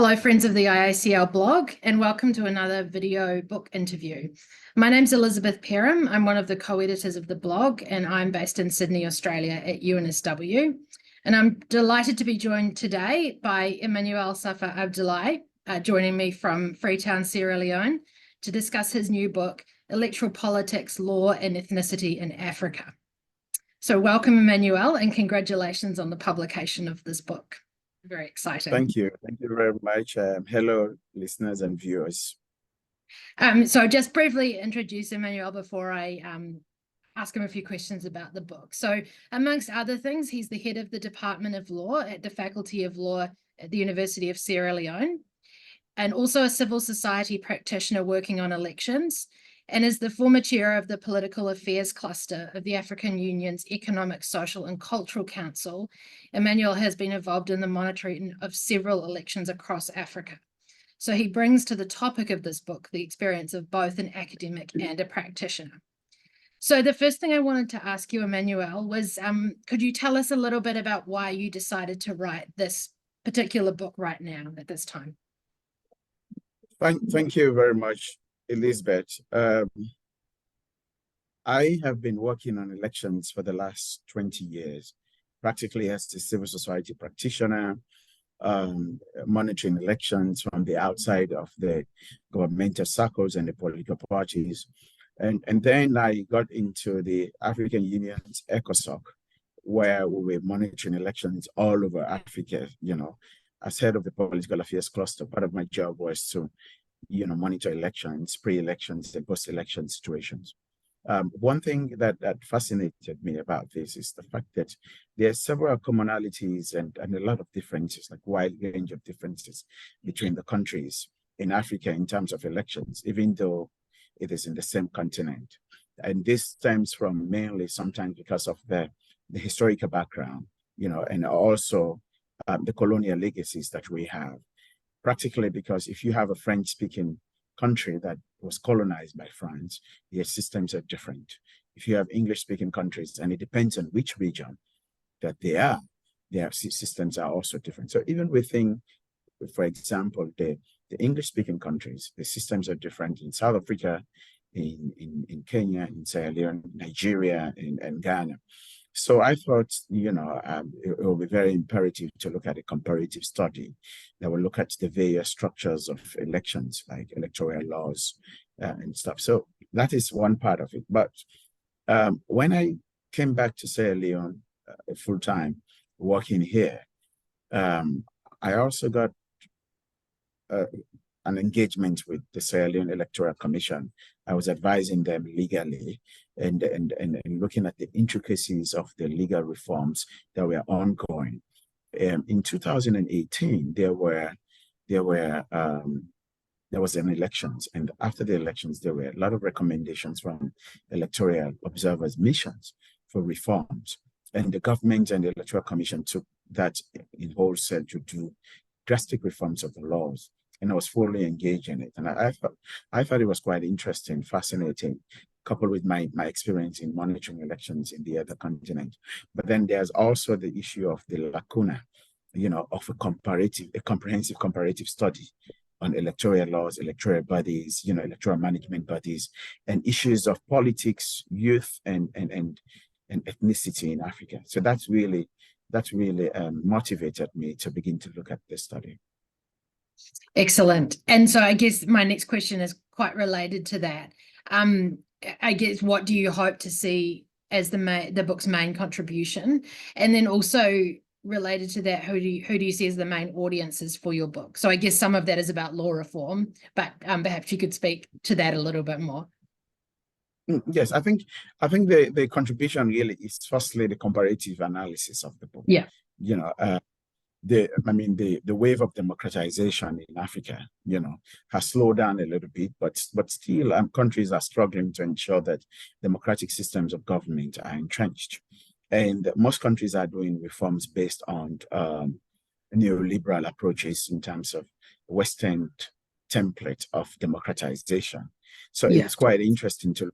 Hello, friends of the IACL blog, and welcome to another video book interview. My name's Elisabeth Perham. I'm one of the co-editors of the blog, and I'm based in Sydney, Australia at UNSW. And I'm delighted to be joined today by Emmanuel Saffa Abdulai, joining me from Freetown, Sierra Leone, to discuss his new book, Electoral Politics, Law and Ethnicity in Africa. So welcome, Emmanuel, and congratulations on the publication of this book. Very exciting. Thank you. Thank you very much. Hello, listeners and viewers. So just briefly introduce Emmanuel before I ask him a few questions about the book. So amongst other things, he's the head of the Department of Law at the Faculty of Law at the University of Sierra Leone, and also a civil society practitioner working on elections, and is the former chair of the Political Affairs Cluster of the African Union's Economic, Social and Cultural Council. Emmanuel has been involved in the monitoring of several elections across Africa. So he brings to the topic of this book the experience of both an academic and a practitioner. So the first thing I wanted to ask you, Emmanuel, was could you tell us a little bit about why you decided to write this particular book right now at this time? Thank you very much, Elisabeth. I have been working on elections for the last 20 years, practically as a civil society practitioner, monitoring elections from the outside of the governmental circles and the political parties. And then I got into the African Union's ECOSOC, where we were monitoring elections all over Africa, as head of the Political Affairs Cluster. Part of my job was to monitor elections, pre-elections and post-election situations. One thing that fascinated me about this is the fact that there are several commonalities and a lot of differences, like wide range of differences between the countries in Africa in terms of elections, even though it is in the same continent. And this stems from mainly sometimes because of the historical background, and also the colonial legacies that we have. Practically because if you have a French-speaking country that was colonized by France, their systems are different. If you have English-speaking countries, and it depends on which region that they are, their systems are also different. So even within, for example, the English-speaking countries, the systems are different in South Africa, in Kenya, in Sierra Leone, Nigeria, and Ghana. So I thought, it will be very imperative to look at a comparative study that will look at the various structures of elections, like electoral laws and stuff. So that is one part of it. But when I came back to Sierra Leone full-time working here, I also got an engagement with the Sierra Leone Electoral Commission. I was advising them legally and looking at the intricacies of the legal reforms that were ongoing. In 2018, there was an elections, and after the elections, there were a lot of recommendations from electoral observers missions for reforms, and the government and the Electoral Commission took that in wholesale to do drastic reforms of the laws. And I was fully engaged in it. And I thought it was quite interesting, fascinating, coupled with my experience in monitoring elections in the other continent. But then there's also the issue of the lacuna, of a comprehensive comparative study on electoral laws, electoral bodies, electoral management bodies, and issues of politics, youth, and ethnicity in Africa. So that's really motivated me to begin to look at this study. Excellent. And so I guess my next question is quite related to that. I guess, what do you hope to see as the book's main contribution? And then also related to that, who do you see as the main audiences for your book? So I guess some of that is about law reform, but perhaps you could speak to that a little bit more. Yes, I think the contribution really is firstly the comparative analysis of the book. Yeah. The wave of democratization in Africa, has slowed down a little bit, but still countries are struggling to ensure that democratic systems of government are entrenched. And most countries are doing reforms based on neoliberal approaches in terms of Western template of democratization. So It's quite interesting to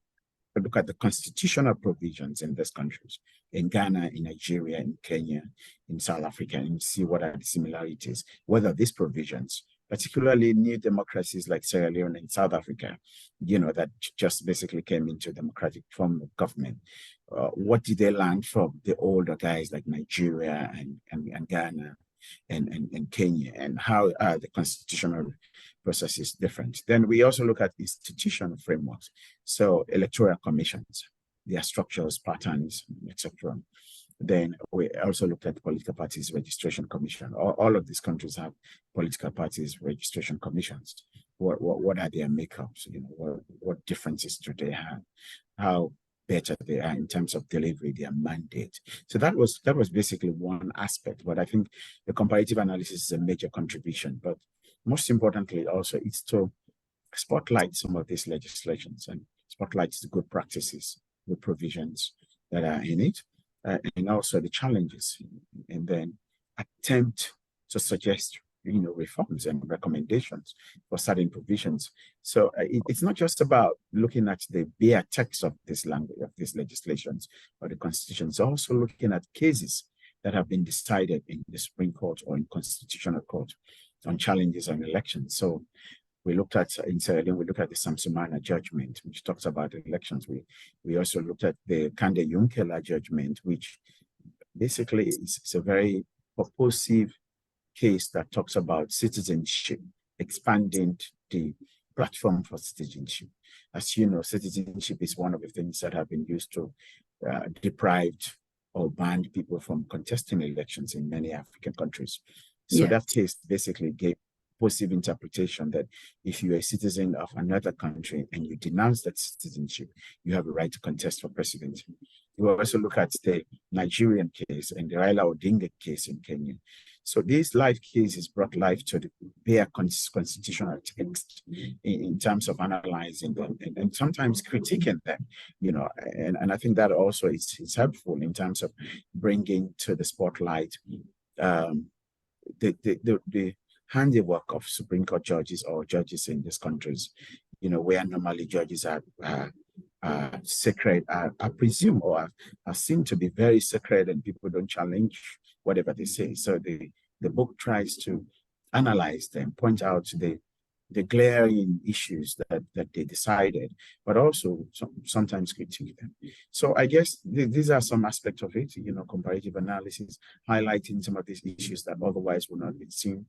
look at the constitutional provisions in these countries, in Ghana, in Nigeria, in Kenya, in South Africa, and see what are the similarities, whether these provisions particularly new democracies like Sierra Leone and South Africa, that just basically came into democratic form of government. What did they learn from the older guys like Nigeria and Ghana and Kenya, and how the constitutional process is different? Then we also look at institutional frameworks. So electoral commissions, their structures, patterns, etc. Then we also looked at political parties registration commission. All of these countries have political parties registration commissions. What are their makeups? What differences do they have? How better they are in terms of delivery, their mandate. So that was basically one aspect. But I think the comparative analysis is a major contribution. But most importantly, also, it's to spotlight some of these legislations and spotlight the good practices, good provisions that are in it, and also the challenges, and then attempt to suggest reforms and recommendations for certain provisions. So it's not just about looking at the bare text of this language, of these legislations or the constitution. It's also looking at cases that have been decided in the Supreme Court or in Constitutional Court on challenges on elections. So we looked at, in Sierra Leone, we looked at the Samsumana judgment, which talks about elections. We also looked at the Kande Yunkela judgment, which basically is a very purposive case that talks about citizenship, expanding the platform for citizenship. As you know, citizenship is one of the things that have been used to deprive or ban people from contesting elections in many African countries. So that case basically gave positive interpretation that if you're a citizen of another country and you denounce that citizenship, you have a right to contest for president. We also look at the Nigerian case and the Raila Odinga case in Kenya. So these life cases brought life to the bare constitutional text in terms of analyzing them and sometimes critiquing them, and I think that also is helpful in terms of bringing to the spotlight the handiwork of Supreme Court judges or judges in these countries, where normally judges are sacred, are presumed or are seen to be very sacred, and people don't challenge whatever they say. So the book tries to analyze them, point out the glaring issues that they decided, but also sometimes critique them. So I guess these are some aspects of it, comparative analysis, highlighting some of these issues that otherwise would not be seen,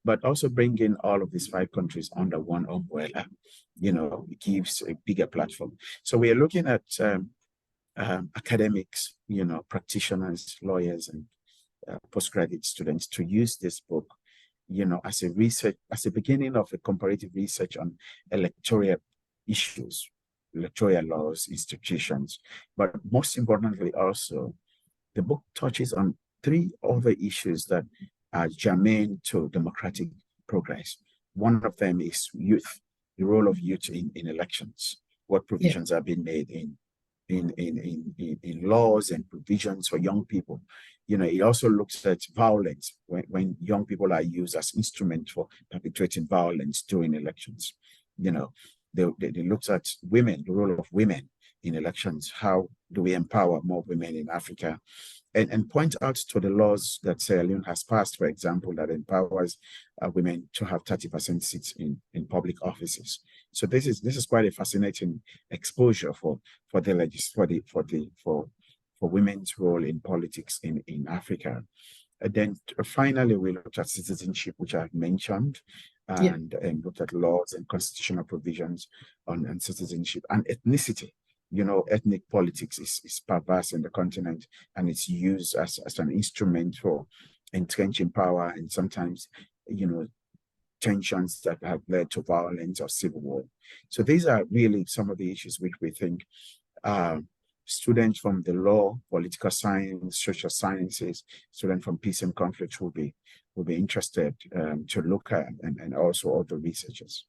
but also bringing all of these 5 countries under one umbrella, it gives a bigger platform. So we are looking at academics, practitioners, lawyers, and postgraduate students to use this book, as a beginning of a comparative research on electoral issues, electoral laws, institutions. But most importantly, also, the book touches on 3 other issues that are germane to democratic progress. One of them is youth, the role of youth in elections, what provisions are being made in laws and provisions for young people. It also looks at violence when young people are used as instruments for perpetuating violence during elections. They looked at women, the role of women in elections. How do we empower more women in Africa? And point out to the laws that Sierra Leone has passed, for example, that empowers women to have 30% seats in public offices. So this is quite a fascinating exposure for women's role in politics in Africa. And then finally, we looked at citizenship, which I've mentioned, and looked at laws and constitutional provisions on citizenship and ethnicity. Ethnic politics is perverse in the continent, and it's used as an instrument for entrenching power and sometimes, tensions that have led to violence or civil war. So these are really some of the issues which we think students from the law, political science, social sciences, students from peace and conflict will be interested to look at, and also other researchers.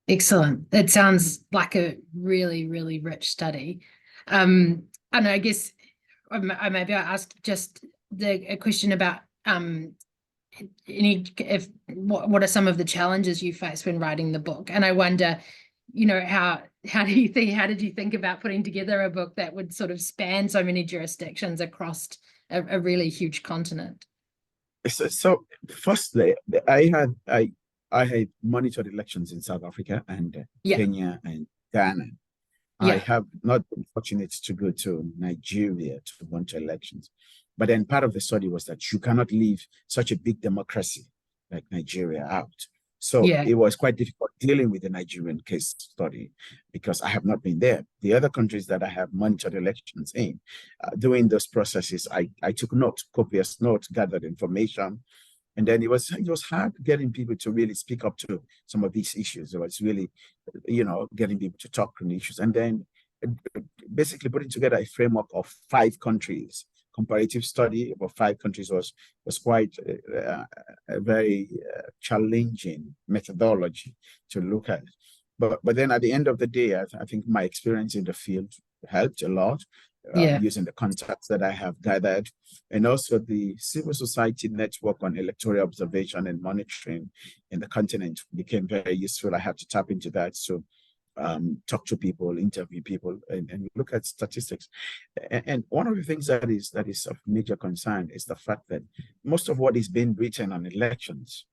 Excellent. It sounds like a really, really rich study. And I guess maybe I asked just a question about what are some of the challenges you face when writing the book? And I wonder, how did you think about putting together a book that would sort of span so many jurisdictions across a really huge continent? So firstly, I had monitored elections in South Africa and Yeah, Kenya and Ghana. I yeah, have not been fortunate to go to Nigeria to monitor elections. But then part of the study was that you cannot leave such a big democracy like Nigeria out. So yeah, it was quite difficult dealing with the Nigerian case study because I have not been there. The other countries that I have monitored elections in, doing those processes, I took note, copious notes, gathered information, and then it was hard getting people to really speak up to some of these issues. It was really, getting people to talk on issues, and then basically putting together a framework of 5 countries. Comparative study about 5 countries was quite a very challenging methodology to look at. But then at the end of the day, I think my experience in the field helped a lot, yeah, using the contacts that I have gathered, and also the civil society network on electoral observation and monitoring in the continent became very useful. I had to tap into that. So talk to people, interview people, and look at statistics. And one of the things that is of major concern is the fact that most of what is being written on elections,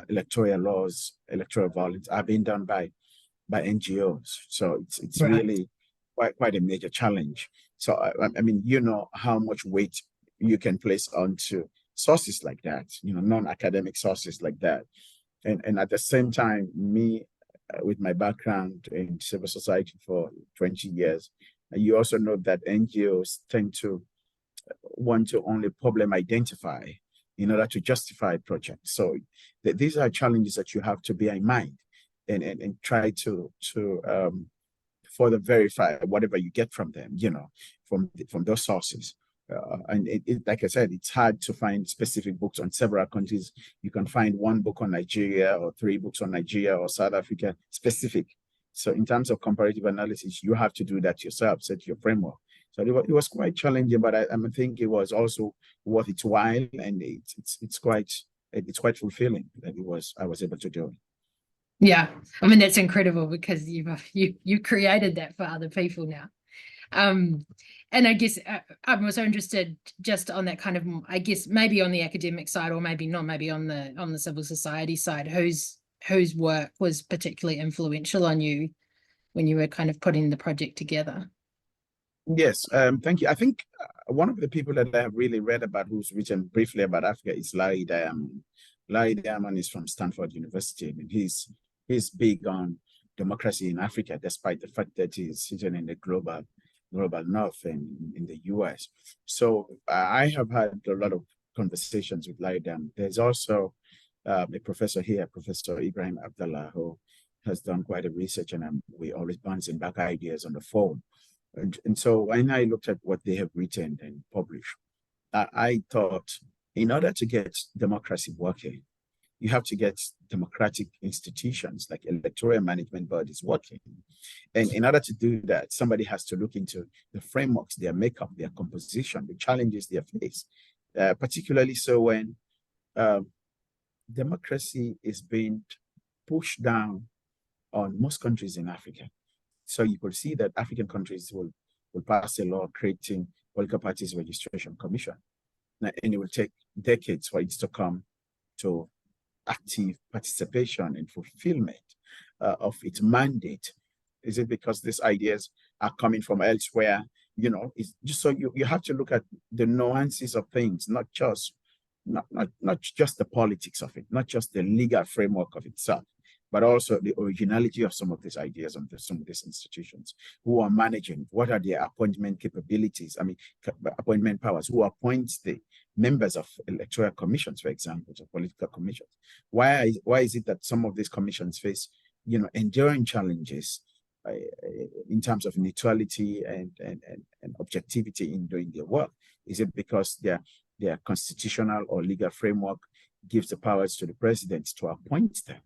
electoral laws, electoral violence, are being done by NGOs. So it's right. really quite a major challenge. So I mean, how much weight you can place onto sources like that, non-academic sources like that, and at the same time, me, with my background in civil society for 20 years, you also know that NGOs tend to want to only problem identify in order to justify projects. So these are challenges that you have to bear in mind, and try to further verify whatever you get from them, from those sources. And like I said, it's hard to find specific books on several countries. You can find one book on Nigeria or 3 books on Nigeria or South Africa specific. So in terms of comparative analysis, you have to do that yourself, set your framework. So it was quite challenging, but I think it was also worth its while, and it's quite fulfilling that I was able to do it. Yeah, I mean that's incredible because you created that for other people now. Um, and I guess I'm also interested just on that kind of, I guess maybe on the academic side, or maybe not, maybe on the civil society side, whose work was particularly influential on you when you were kind of putting the project together. Yes, thank you. I think one of the people that I have really read about, who's written briefly about Africa, is Larry Diamond. Larry Diamond is from Stanford University, and he's big on democracy in Africa, despite the fact that he's sitting in the global north and in the US. So I have had a lot of conversations with Larry Diamond. There's also a professor here, Professor Ibrahim Abdullah, who has done quite a research, and we always bouncing back ideas on the phone. And so when I looked at what they have written and published, I thought, in order to get democracy working, you have to get democratic institutions like electoral management bodies working. And in order to do that, somebody has to look into the frameworks, their makeup, their composition, the challenges they face, particularly so when democracy is being pushed down on most countries in Africa. So you could see that African countries will pass a law creating political parties registration commission. And it will take decades for it to come to active participation and fulfillment of its mandate. Is it because these ideas are coming from elsewhere? It's just so you have to look at the nuances of things, not just the politics of it, not just the legal framework of itself, but also the originality of some of these ideas and some of these institutions. Who are managing? What are their appointment capabilities? I mean, appointment powers. Who appoints the members of electoral commissions, for example, of political commissions? Why is it that some of these commissions face, enduring challenges in terms of neutrality and objectivity in doing their work? Is it because their constitutional or legal framework gives the powers to the president to appoint them?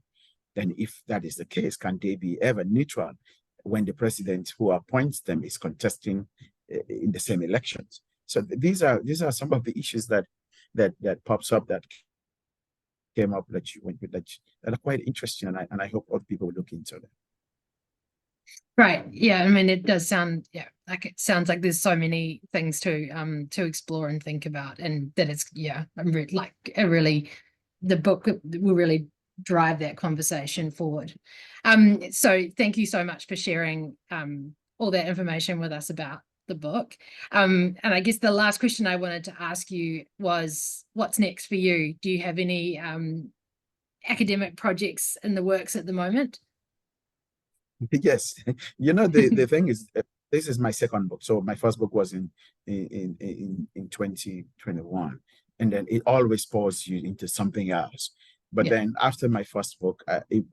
Then if that is the case, can they be ever neutral when the president who appoints them is contesting in the same elections? So these are some of the issues that pops up, that came up, that you went with, that are quite interesting, and I hope other people will look into that. Right. Yeah. I mean, it does sound, yeah, like it sounds like there's so many things to explore and think about, and that it's the book will really drive that conversation forward. So thank you so much for sharing all that information with us about the book. And I guess the last question I wanted to ask you was, what's next for you? Do you have any academic projects in the works at the moment? Yes, the thing is, this is my second book. So my first book was in 2021, and then it always pulls you into something else. But then after my first book,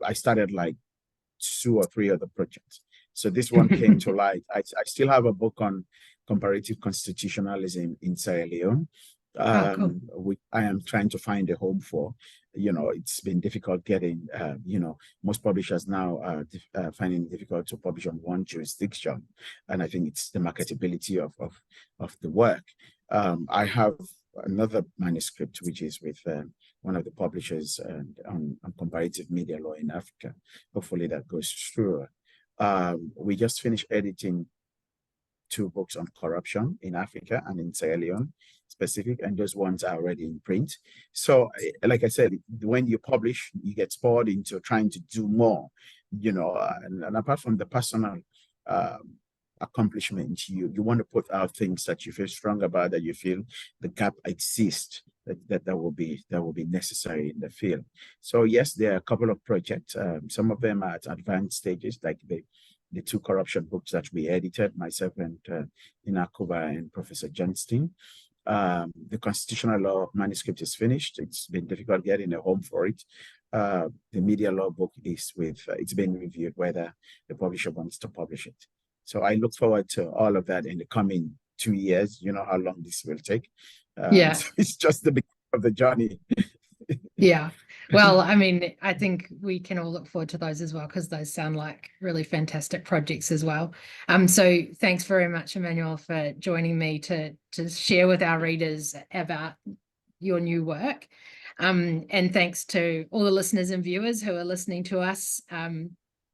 I started like 2 or 3 other projects. So this one came to light. I still have a book on comparative constitutionalism in Sierra Leone, Cool. which I am trying to find a home for. It's been difficult getting, most publishers now are finding it difficult to publish on one jurisdiction. And I think it's the marketability of the work. I have another manuscript, which is with one of the publishers on comparative media law in Africa. Hopefully that goes through. We just finished editing 2 books on corruption in Africa and in Sierra Leone specific, and those ones are already in print. So like I said, when you publish, you get poured into trying to do more, and apart from the personal accomplishment, you want to put out things that you feel strong about, that you feel the gap exists, that will be necessary in the field. So yes, there are a couple of projects. Some of them are at advanced stages, like the 2 corruption books that we edited, myself and Inakuba and Professor Johnstein. The constitutional law manuscript is finished. It's been difficult getting a home for it. The media law book is it's been reviewed whether the publisher wants to publish it. So I look forward to all of that in the coming 2 years. You know how long this will take. It's just the beginning of the journey. Yeah. Well, I mean, I think we can all look forward to those as well, because those sound like really fantastic projects as well. So thanks very much, Emmanuel, for joining me to share with our readers about your new work. And thanks to all the listeners and viewers who are listening to us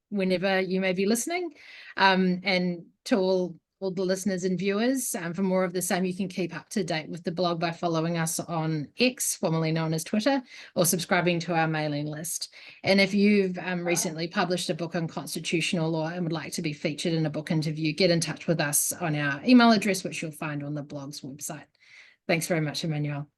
whenever you may be listening. And to all the listeners and viewers, for more of the same, you can keep up to date with the blog by following us on X, formerly known as Twitter, or subscribing to our mailing list. And if you've recently published a book on constitutional law and would like to be featured in a book interview, get in touch with us on our email address, which you'll find on the blog's website. Thanks very much, Emmanuel.